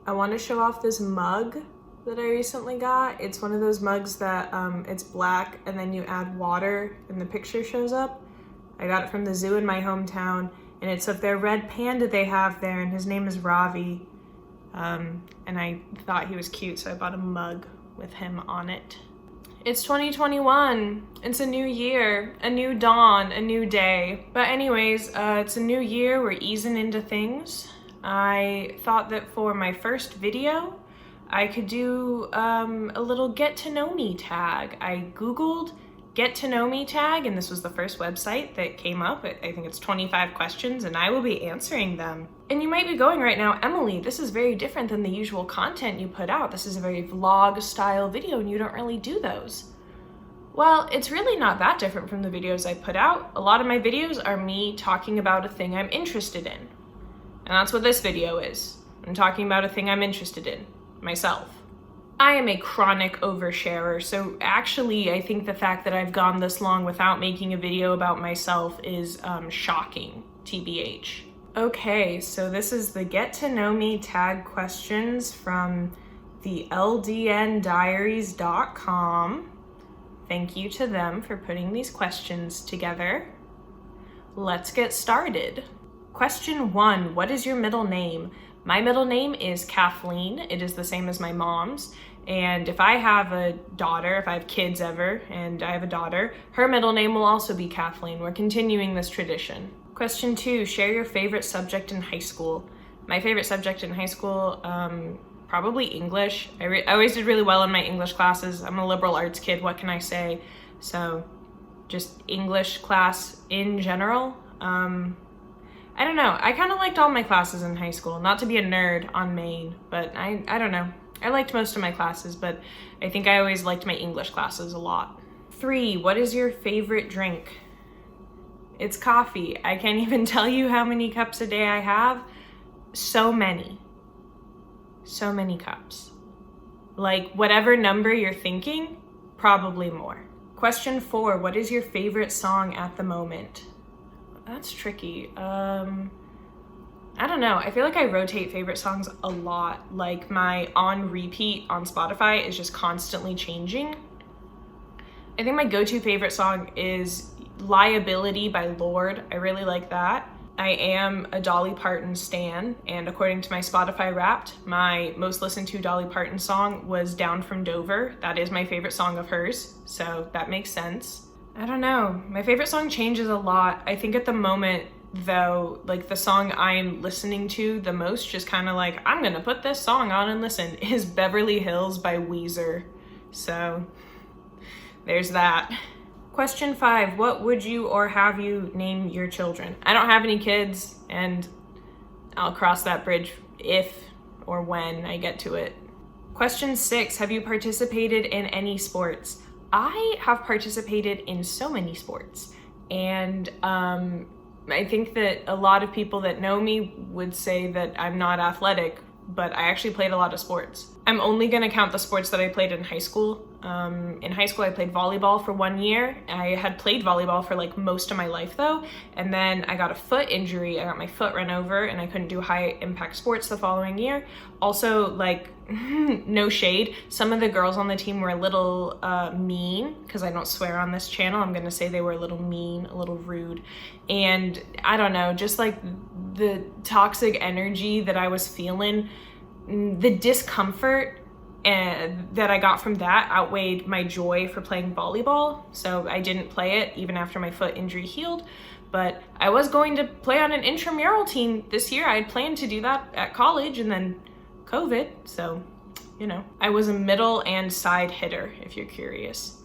I want to show off this mug that I recently got. It's one of those mugs that it's black and then you add water and the picture shows up. I got it from the zoo in my hometown, and it's of their red panda they have there, and his name is Ravi. And I thought he was cute, so I bought a mug with him on it. It's 2021. It's a new year, a new dawn, a new day. But anyways, it's a new year. We're easing into things. I thought that for my first video, I could do a little get to know me tag. I Googled get to know me tag, and this was the first website that came up. I think it's 25 questions, and I will be answering them. And you might be going right now, Emily, this is very different than the usual content you put out. This is a very vlog style video, and you don't really do those. Well, it's really not that different from the videos I put out. A lot of my videos are me talking about a thing I'm interested in. And that's what this video is. I'm talking about a thing I'm interested in, myself. I am a chronic oversharer, so actually I think the fact that I've gone this long without making a video about myself is shocking, TBH. Okay, so this is the Get to Know Me tag questions from the ldndiaries.com. Thank you to them for putting these questions together. Let's get started. Question 1, what is your middle name? My middle name is Kathleen. It is the same as my mom's. And if I have a daughter, if I have kids ever, and I have a daughter, her middle name will also be Kathleen. We're continuing this tradition. Question 2, share your favorite subject in high school. My favorite subject in high school, probably English. I always did really well in my English classes. I'm a liberal arts kid, what can I say? So just English class in general. I don't know. I kind of liked all my classes in high school. Not to be a nerd on Maine, but I don't know. I liked most of my classes, but I think I always liked my English classes a lot. 3, what is your favorite drink? It's coffee. I can't even tell you how many cups a day I have. So many. So many cups. Like whatever number you're thinking, probably more. Question 4, what is your favorite song at the moment? That's tricky. I don't know. I feel like I rotate favorite songs a lot. Like my on repeat on Spotify is just constantly changing. I think my go-to favorite song is Liability by Lorde. I really like that. I am a Dolly Parton stan, and according to my Spotify Wrapped, my most listened to Dolly Parton song was Down from Dover. That is my favorite song of hers, so that makes sense. I don't know. My favorite song changes a lot. I think at the moment, though, like the song I'm listening to the most, just kind of like, I'm gonna put this song on and listen, is Beverly Hills by Weezer. So there's that. Question 5, what would you or have you name your children? I don't have any kids, and I'll cross that bridge if or when I get to it. Question 6, have you participated in any sports? I have participated in so many sports, and I think that a lot of people that know me would say that I'm not athletic, but I actually played a lot of sports. I'm only gonna count the sports that I played in high school. In high school, I played volleyball for 1 year. I had played volleyball for like most of my life though, and then I got a foot injury. I got my foot run over and I couldn't do high impact sports the following year. Also, like, no shade, some of the girls on the team were a little mean, because I don't swear on this channel. I'm gonna say they were a little mean, a little rude. And I don't know, just like the toxic energy that I was feeling, the discomfort that I got from that outweighed my joy for playing volleyball. So I didn't play it even after my foot injury healed, but I was going to play on an intramural team this year. I had planned to do that at college, and then COVID, so, you know. I was a middle and side hitter, if you're curious.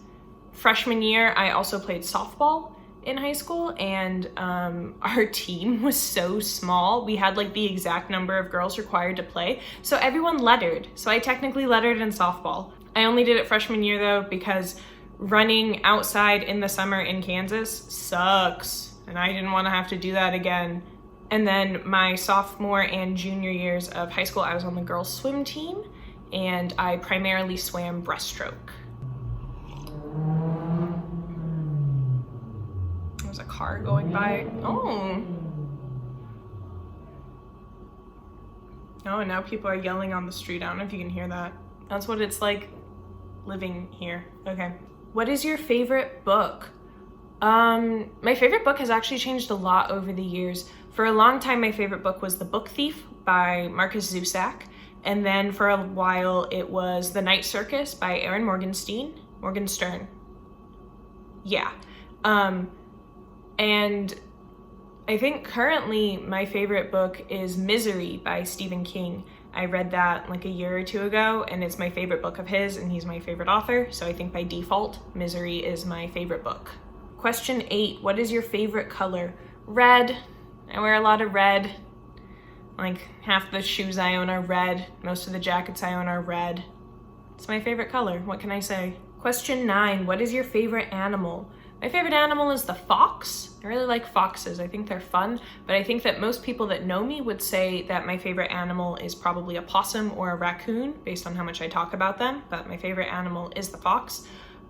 Freshman year, I also played softball in high school, and our team was so small. We had like the exact number of girls required to play, so everyone lettered. So I technically lettered in softball. I only did it freshman year though, because running outside in the summer in Kansas sucks, and I didn't want to have to do that again. And then my sophomore and junior years of high school, I was on the girls' swim team, and I primarily swam breaststroke. There's a car going by. Oh. Oh, and now people are yelling on the street. I don't know if you can hear that. That's what it's like living here. Okay. What is your favorite book? My favorite book has actually changed a lot over the years. For a long time, my favorite book was The Book Thief by Marcus Zusak. And then for a while, it was The Night Circus by Aaron Morgenstern. Yeah. And I think currently my favorite book is Misery by Stephen King. I read that like a year or two ago, and it's my favorite book of his, and he's my favorite author. So I think by default, Misery is my favorite book. Question 8, what is your favorite color? Red. I wear a lot of red. Like half the shoes I own are red. Most of the jackets I own are red. It's my favorite color. What can I say? Question 9, what is your favorite animal? My favorite animal is the fox. I really like foxes. I think they're fun, but I think that most people that know me would say that my favorite animal is probably a possum or a raccoon based on how much I talk about them, but my favorite animal is the fox,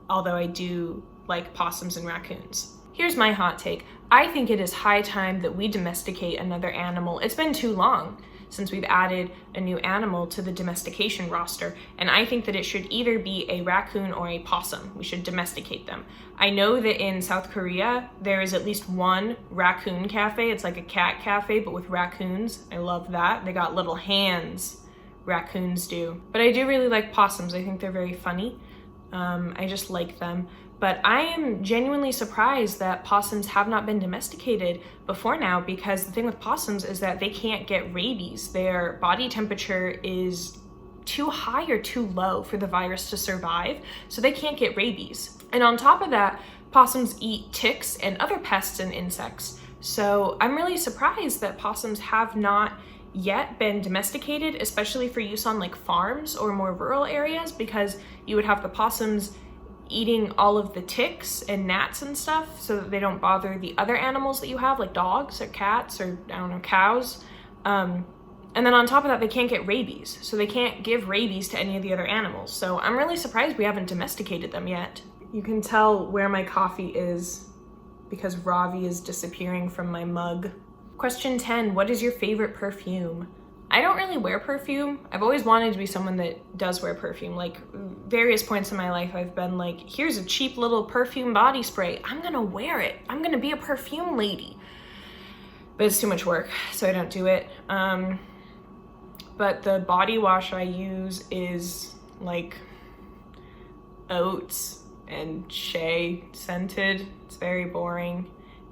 although I do like possums and raccoons. Here's my hot take. I think it is high time that we domesticate another animal. It's been too long since we've added a new animal to the domestication roster, and I think that it should either be a raccoon or a possum. We should domesticate them. I know that in South Korea, there is at least one raccoon cafe. It's like a cat cafe, but with raccoons. I love that. They got little hands, raccoons do. But I do really like possums. I think they're very funny. I just like them. But I am genuinely surprised that possums have not been domesticated before now, because the thing with possums is that they can't get rabies. Their body temperature is too high or too low for the virus to survive, so they can't get rabies. And on top of that, possums eat ticks and other pests and insects. So I'm really surprised that possums have not yet been domesticated, especially for use on like farms or more rural areas, because you would have the possums eating all of the ticks and gnats and stuff so that they don't bother the other animals that you have, like dogs or cats or, I don't know, cows. And then on top of that, they can't get rabies. So they can't give rabies to any of the other animals. So I'm really surprised we haven't domesticated them yet. You can tell where my coffee is because Ravi is disappearing from my mug. Question 10, what is your favorite perfume? I don't really wear perfume. I've always wanted to be someone that does wear perfume. Like various points in my life, I've been like, here's a cheap little perfume body spray. I'm gonna wear it. I'm gonna be a perfume lady. But it's too much work, so I don't do it. But the body wash I use is like oats and shea scented. It's very boring.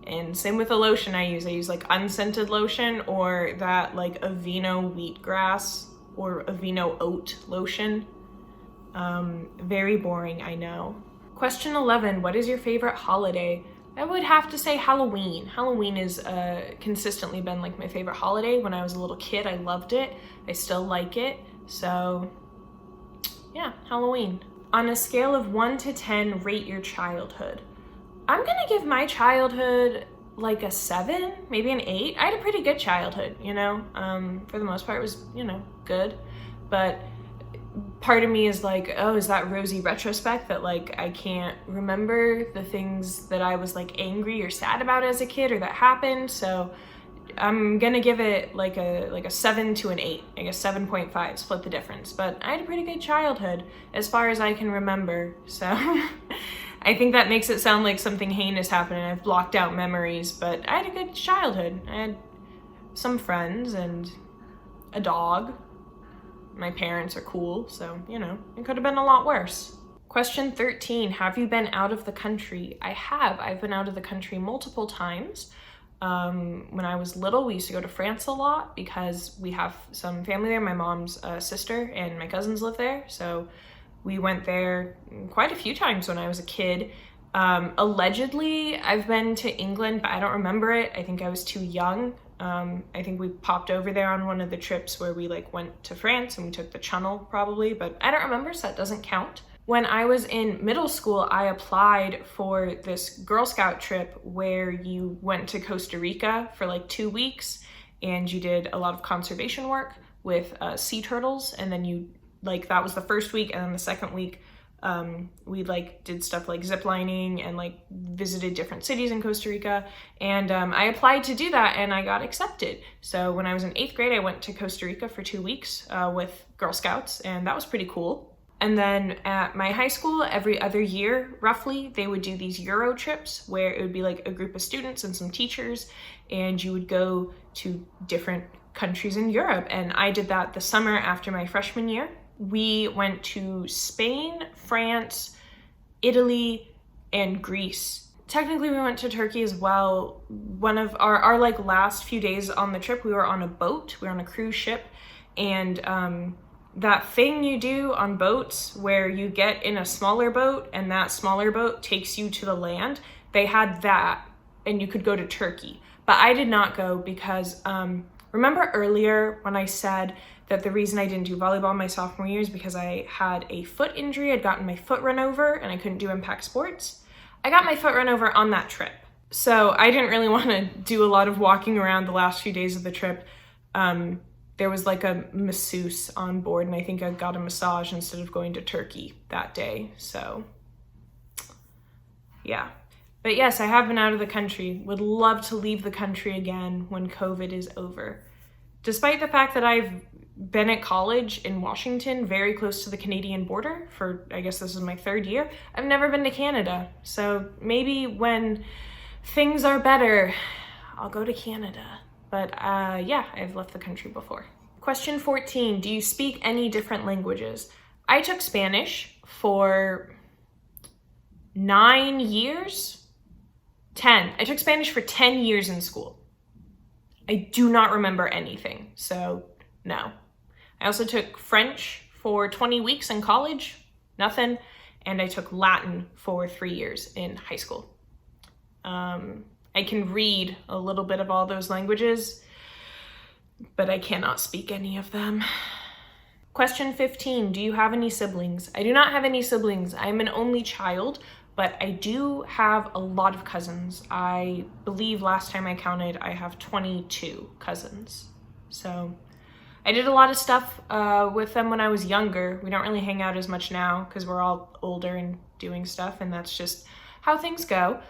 And same with the lotion I use like unscented lotion or that like Aveeno wheatgrass or Aveeno oat lotion. Very boring, I know. Question 11, what is your favorite holiday? I would have to say Halloween. Halloween has consistently been like my favorite holiday. When I was a little kid, I loved it. I still like it. So yeah, Halloween. On a scale of 1 to 10, rate your childhood. I'm gonna give my childhood like a 7, maybe an 8. I had a pretty good childhood, you know? For the most part, it was, you know, good. But part of me is like, oh, is that rosy retrospect that like I can't remember the things that I was like angry or sad about as a kid or that happened? So I'm gonna give it like a 7 to an 8, I guess 7.5, split the difference. But I had a pretty good childhood as far as I can remember, so I think that makes it sound like something heinous happened and I've blocked out memories, but I had a good childhood. I had some friends and a dog. My parents are cool, so, you know, it could have been a lot worse. Question 13, have you been out of the country? I have. I've been out of the country multiple times. When I was little, we used to go to France a lot because we have some family there. My mom's sister and my cousins live there, so we went there quite a few times when I was a kid. Allegedly, I've been to England, but I don't remember it. I think I was too young. I think we popped over there on one of the trips where we like went to France and we took the Channel probably, but I don't remember, so that doesn't count. When I was in middle school, I applied for this Girl Scout trip where you went to Costa Rica for like 2 weeks and you did a lot of conservation work with sea turtles, and then you, like, that was the first week, and then the second week We like did stuff like ziplining and like visited different cities in Costa Rica. And I applied to do that and I got accepted. So when I was in 8th grade, I went to Costa Rica for 2 weeks with Girl Scouts, and that was pretty cool. And then at my high school, every other year, roughly, they would do these Euro trips where it would be like a group of students and some teachers, and you would go to different countries in Europe. And I did that the summer after my freshman year. We went to Spain, France, Italy, and Greece. Technically, we went to Turkey as well. One of our like last few days on the trip, we were on a boat, we were on a cruise ship, and that thing you do on boats where you get in a smaller boat and that smaller boat takes you to the land, they had that and you could go to Turkey. But I did not go because remember earlier when I said that the reason I didn't do volleyball my sophomore year is because I had a foot injury. I'd gotten my foot run over and I couldn't do impact sports. I got my foot run over on that trip. So I didn't really want to do a lot of walking around the last few days of the trip. There was like a masseuse on board, and I think I got a massage instead of going to Turkey that day. So yeah. But yes, I have been out of the country. Would love to leave the country again when COVID is over. Despite the fact that I've been at college in Washington, very close to the Canadian border for, I guess this is my 3rd year, I've never been to Canada. So maybe when things are better, I'll go to Canada. But yeah, I've left the country before. Question 14, do you speak any different languages? I took Spanish for 9 years? 10. I took Spanish for 10 years in school. I do not remember anything, so no. I also took French for 20 weeks in college, nothing. And I took Latin for 3 years in high school. I can read a little bit of all those languages, but I cannot speak any of them. Question 15, do you have any siblings? I do not have any siblings. I'm an only child, but I do have a lot of cousins. I believe last time I counted, I have 22 cousins. So I did a lot of stuff with them when I was younger. We don't really hang out as much now because we're all older and doing stuff, and that's just how things go.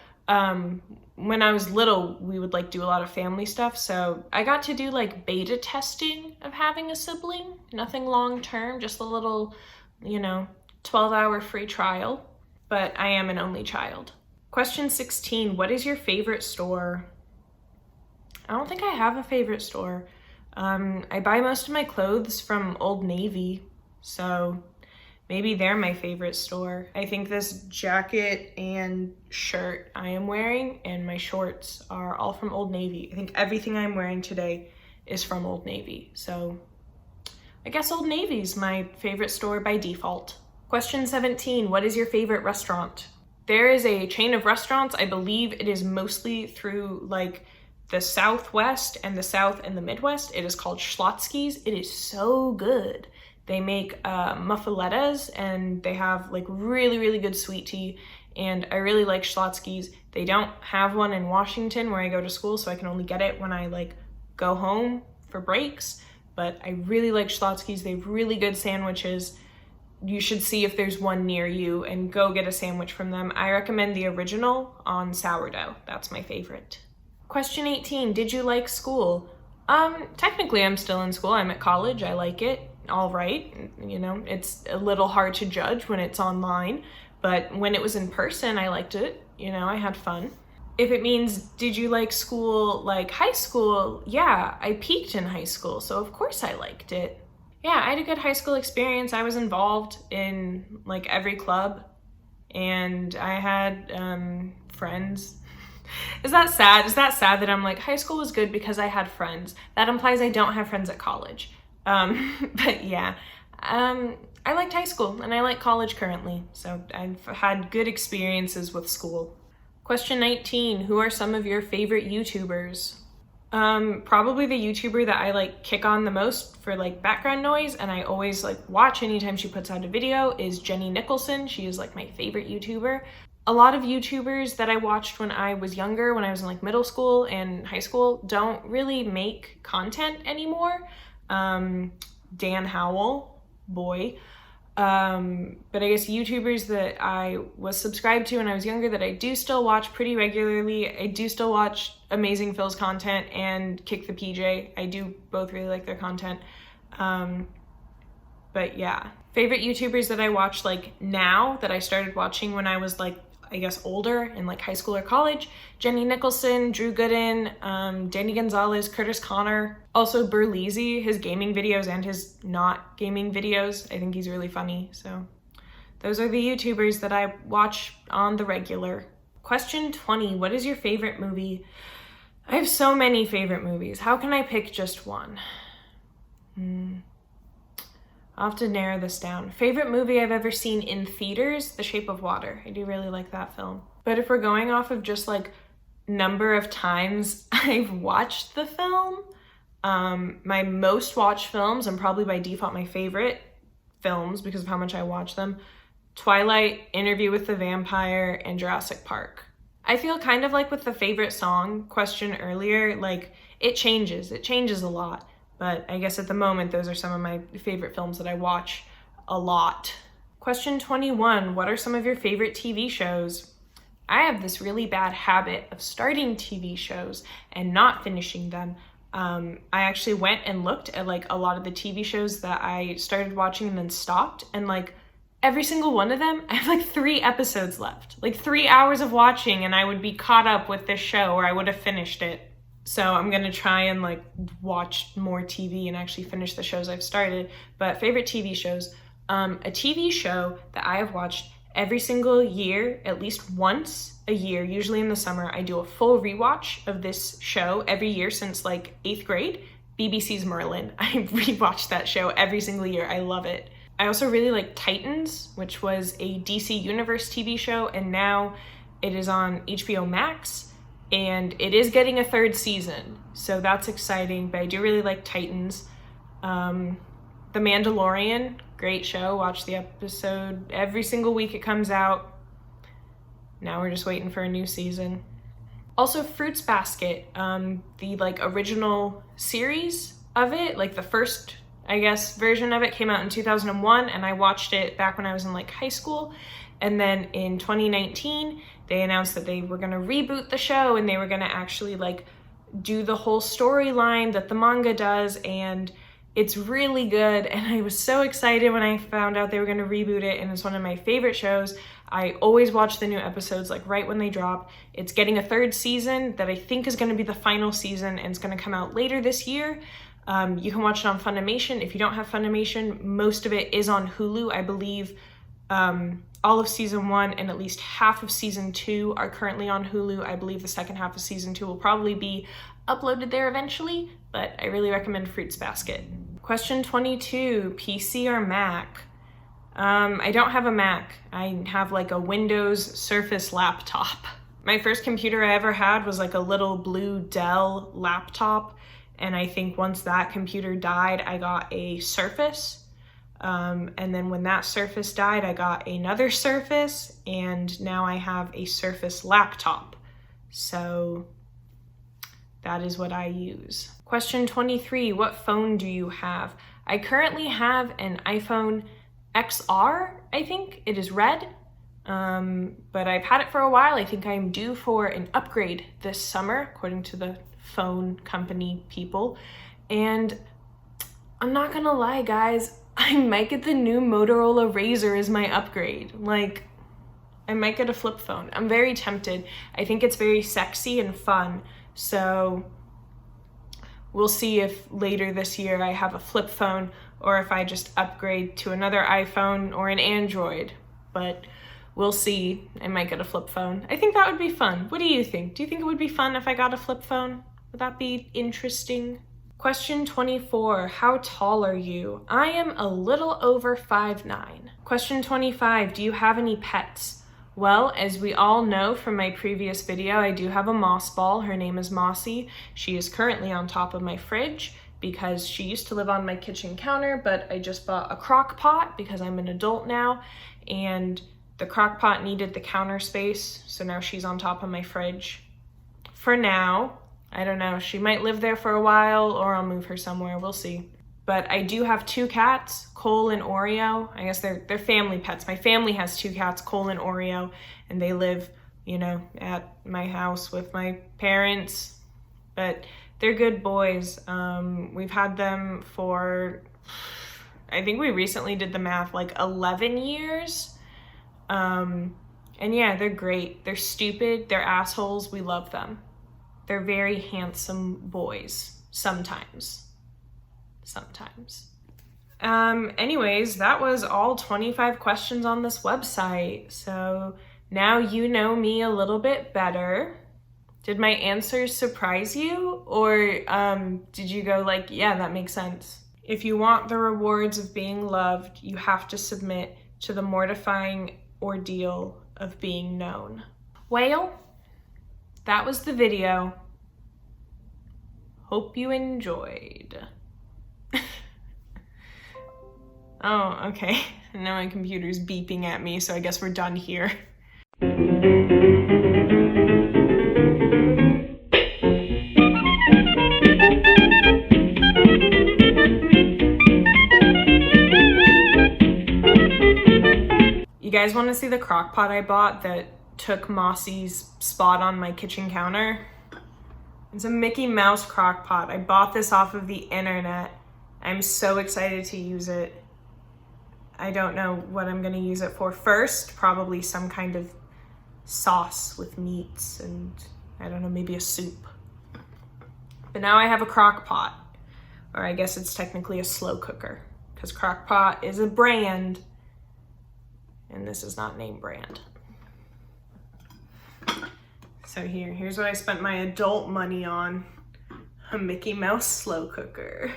When I was little, we would like do a lot of family stuff. So I got to do like beta testing of having a sibling, nothing long term, just a little, 12-hour free trial, but I am an only child. Question 16, what is your favorite store? I don't think I have a favorite store. I buy most of my clothes from Old Navy, so maybe they're my favorite store. I think this jacket and shirt I am wearing and my shorts are all from Old Navy. I think everything I'm wearing today is from Old Navy. So I guess Old Navy's my favorite store by default. Question 17, what is your favorite restaurant? There is a chain of restaurants. I believe it is mostly through like the Southwest and the South and the Midwest. It is called Schlotzsky's. It is so good. They make muffalettas and they have like really, really good sweet tea. And I really like Schlotzsky's. They don't have one in Washington where I go to school, so I can only get it when I like go home for breaks. But I really like Schlotzsky's. They have really good sandwiches. You should see if there's one near you and go get a sandwich from them. I recommend the original on sourdough. That's my favorite. Question 18, did you like school? Technically I'm still in school. I'm at college. I like it. All right. It's a little hard to judge when it's online, but when it was in person, I liked it. I had fun. If it means, did you like school like high school? Yeah, I peaked in high school, so of course I liked it. Yeah, I had a good high school experience. I was involved in like every club and I had friends. Is that sad? Is that sad that I'm like, high school was good because I had friends? That implies I don't have friends at college. But yeah, I liked high school and I like college currently. So I've had good experiences with school. Question 19, who are some of your favorite YouTubers? Probably the YouTuber that I like kick on the most for like background noise and I always like watch anytime she puts out a video is Jenny Nicholson. She is like my favorite YouTuber. A lot of YouTubers that I watched when I was younger, when I was in like middle school and high school, don't really make content anymore. Dan Howell, boy. But I guess YouTubers that I was subscribed to when I was younger that I do still watch pretty regularly. I do still watch Amazing Phil's content and Kick the PJ. I do both really like their content. But yeah, favorite YouTubers that I watch like now that I started watching when I was like, I guess older in like high school or college: Jenny Nicholson, Drew Gooden, Danny Gonzalez, Curtis Connor, also Burleezy, his gaming videos and his not gaming videos. I think he's really funny. So those are the YouTubers that I watch on the regular. Question 20, what is your favorite movie? I have so many favorite movies. How can I pick just one? I'll have to narrow this down. Favorite movie I've ever seen in theaters, The Shape of Water. I do really like that film. But if we're going off of just like number of times I've watched the film, my most watched films, and probably by default my favorite films because of how much I watch them: Twilight, Interview with the Vampire, and Jurassic Park. I feel kind of like with the favorite song question earlier, like it changes a lot. But I guess at the moment, those are some of my favorite films that I watch a lot. Question 21, what are some of your favorite TV shows? I have this really bad habit of starting TV shows and not finishing them. I actually went and looked at like a lot of the TV shows that I started watching and then stopped, and like every single one of them, I have like 3 episodes left. Like 3 hours of watching and I would be caught up with this show, or I would have finished it. So I'm gonna try and like watch more TV and actually finish the shows I've started. But favorite TV shows, a TV show that I have watched every single year, at least once a year, usually in the summer. I do a full rewatch of this show every year since like 8th grade, BBC's Merlin. I rewatch that show every single year. I love it. I also really like Titans, which was a DC Universe TV show, and now it is on HBO Max. And it is getting a 3rd season, so that's exciting, but I do really like Titans. The Mandalorian, great show, watch the episode every single week it comes out. Now we're just waiting for a new season. Also Fruits Basket, the like original series of it, like the first, I guess, version of it came out in 2001, and I watched it back when I was in like high school. And then in 2019, they announced that they were going to reboot the show and they were going to actually like do the whole storyline that the manga does, and it's really good. And I was so excited when I found out they were going to reboot it, and it's one of my favorite shows. I always watch the new episodes like right when they drop. It's getting a 3rd season that I think is going to be the final season, and it's going to come out later this year. You can watch it on Funimation. If you don't have Funimation, most of it is on Hulu. I believe all of season 1 and at least half of season 2 are currently on Hulu. I believe the second half of season 2 will probably be uploaded there eventually, but I really recommend Fruits Basket. Question 22, PC or Mac? I don't have a Mac. I have like a Windows Surface laptop. My first computer I ever had was like a little blue Dell laptop, and I think once that computer died, I got a Surface. And then when that Surface died, I got another Surface, and now I have a Surface laptop. So that is what I use. Question 23, what phone do you have? I currently have an iPhone XR, I think. It is red, but I've had it for a while. I think I'm due for an upgrade this summer, according to the phone company people. And I'm not gonna lie, guys, I might get the new Motorola Razr as my upgrade. Like, I might get a flip phone. I'm very tempted. I think it's very sexy and fun. So we'll see if later this year I have a flip phone or if I just upgrade to another iPhone or an Android. But we'll see. I might get a flip phone. I think that would be fun. What do you think? Do you think it would be fun if I got a flip phone? Would that be interesting? Question 24, how tall are you? I am a little over 5'9". Question 25, do you have any pets? Well, as we all know from my previous video, I do have a moss ball. Her name is Mossy. She is currently on top of my fridge because she used to live on my kitchen counter, but I just bought a crock pot because I'm an adult now, and the crock pot needed the counter space, so now she's on top of my fridge. For now, I don't know, she might live there for a while or I'll move her somewhere, we'll see. But I do have 2 cats, Cole and Oreo. I guess they're family pets. My family has 2 cats, Cole and Oreo, and they live, you know, at my house with my parents. But they're good boys. We've had them for, I think we recently did the math, like 11 years. And yeah, they're great. They're stupid. They're assholes. We love them. They're very handsome boys. Sometimes. Anyways, that was all 25 questions on this website. So now you know me a little bit better. Did my answers surprise you? Or did you go like, yeah, that makes sense? If you want the rewards of being loved, you have to submit to the mortifying ordeal of being known. Well, that was the video. Hope you enjoyed. Oh, okay. Now my computer's beeping at me, so I guess we're done here. You guys want to see the crock pot I bought that took Mossy's spot on my kitchen counter? It's a Mickey Mouse crock pot. I bought this off of the internet. I'm so excited to use it. I don't know what I'm gonna use it for first. Probably some kind of sauce with meats and I don't know, maybe a soup. But now I have a crock pot, or I guess it's technically a slow cooker because crock pot is a brand and this is not name brand. So here's what I spent my adult money on. A Mickey Mouse slow cooker.